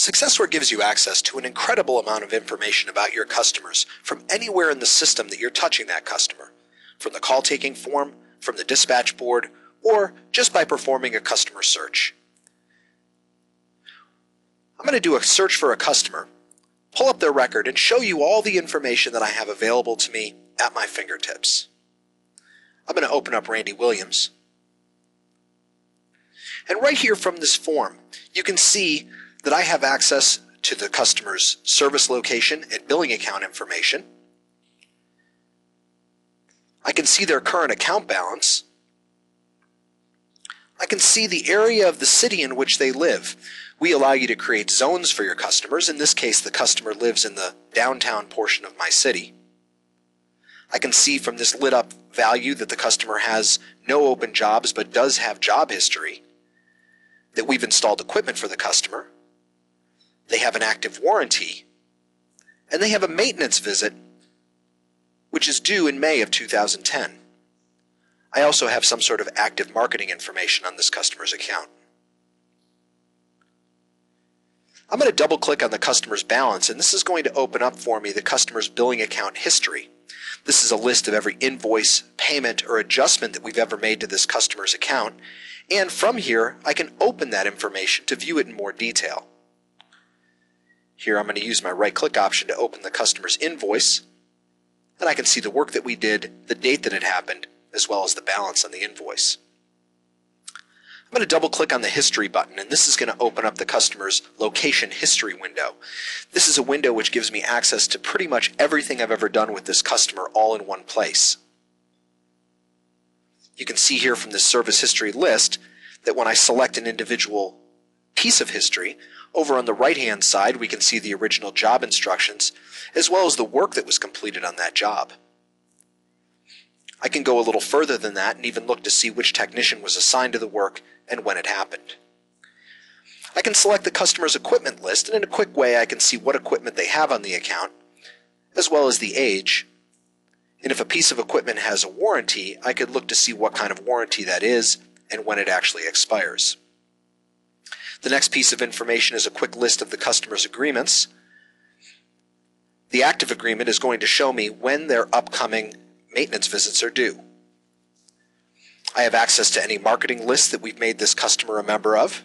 SuccessWare gives you access to an incredible amount of information about your customers from anywhere in the system that you're touching that customer, from the call taking form, from the dispatch board, or just by performing a customer search. I'm going to do a search for a customer, pull up their record, and show you all the information that I have available to me at my fingertips. I'm going to open up Randy Williams. And right here from this form, you can see that I have access to the customer's service location and billing account information. I can see their current account balance. I can see the area of the city in which they live. We allow you to create zones for your customers. In this case, the customer lives in the downtown portion of my city. I can see from this lit up value that the customer has no open jobs but does have job history, that we've installed equipment for the customer, they have an active warranty, and they have a maintenance visit which is due in May of 2010. I also have some sort of active marketing information on this customer's account. I'm going to double click on the customer's balance, and this is going to open up for me the customer's billing account history. This is a list of every invoice, payment, or adjustment that we've ever made to this customer's account, and from here I can open that information to view it in more detail. Here I'm going to use my right-click option to open the customer's invoice, and I can see the work that we did, the date that it happened, as well as the balance on the invoice. I'm going to double-click on the History button, and this is going to open up the customer's location history window. This is a window which gives me access to pretty much everything I've ever done with this customer all in one place. You can see here from this service history list that when I select an individual piece of history, over on the right-hand side we can see the original job instructions as well as the work that was completed on that job. I can go a little further than that and even look to see which technician was assigned to the work and when it happened. I can select the customer's equipment list, and in a quick way I can see what equipment they have on the account as well as the age. And if a piece of equipment has a warranty, I could look to see what kind of warranty that is and when it actually expires. The next piece of information is a quick list of the customer's agreements. The active agreement is going to show me when their upcoming maintenance visits are due. I have access to any marketing lists that we've made this customer a member of.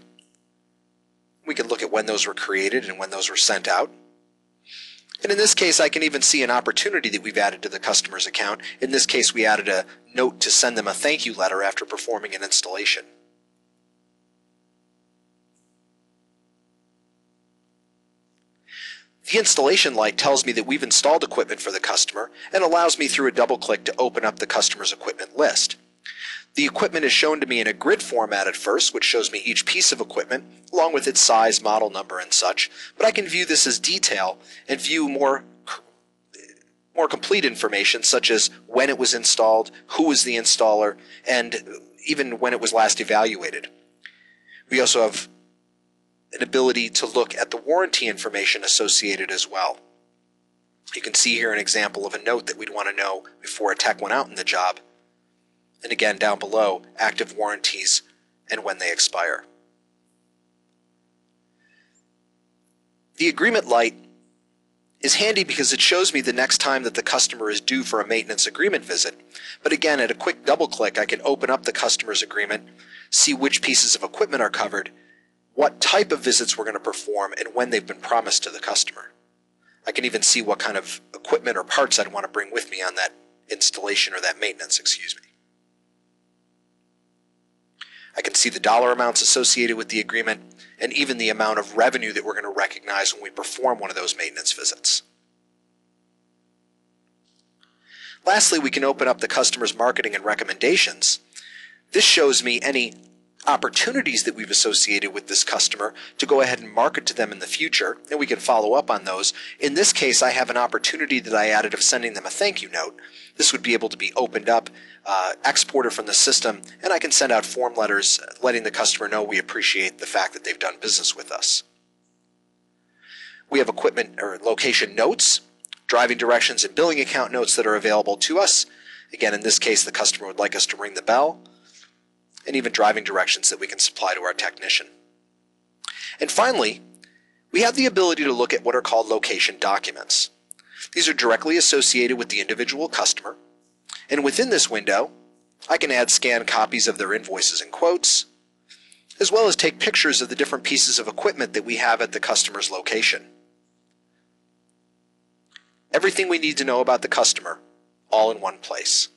We can look at when those were created and when those were sent out. And in this case, I can even see an opportunity that we've added to the customer's account. In this case, we added a note to send them a thank you letter after performing an installation. The installation light tells me that we've installed equipment for the customer and allows me through a double click to open up the customer's equipment list. The equipment is shown to me in a grid format at first, which shows me each piece of equipment along with its size, model number, and such, but I can view this as detail and view more complete information such as when it was installed, who was the installer, and even when it was last evaluated. We also have an ability to look at the warranty information associated as well. You can see here an example of a note that we'd want to know before a tech went out in the job. And again, down below, active warranties and when they expire. The agreement light is handy because it shows me the next time that the customer is due for a maintenance agreement visit. But again, at a quick double click, I can open up the customer's agreement, see which pieces of equipment are covered, what type of visits we're going to perform, and when they've been promised to the customer. I can even see what kind of equipment or parts I'd want to bring with me on that installation or that maintenance, excuse me. I can see the dollar amounts associated with the agreement and even the amount of revenue that we're going to recognize when we perform one of those maintenance visits. Lastly, we can open up the customer's marketing and recommendations. This shows me any opportunities that we've associated with this customer to go ahead and market to them in the future, and we can follow up on those. In this case, I have an opportunity that I added of sending them a thank you note. This would be able to be opened up, exported from the system, and I can send out form letters letting the customer know we appreciate the fact that they've done business with us. We have equipment or location notes, driving directions, and billing account notes that are available to us. Again, in this case, the customer would like us to ring the bell, and even driving directions that we can supply to our technician. And finally, We have the ability to look at what are called location documents. These are directly associated with the individual customer, and within this window, I can add scanned copies of their invoices and quotes, as well as take pictures of the different pieces of equipment that we have at the customer's location. Everything we need to know about the customer, all in one place.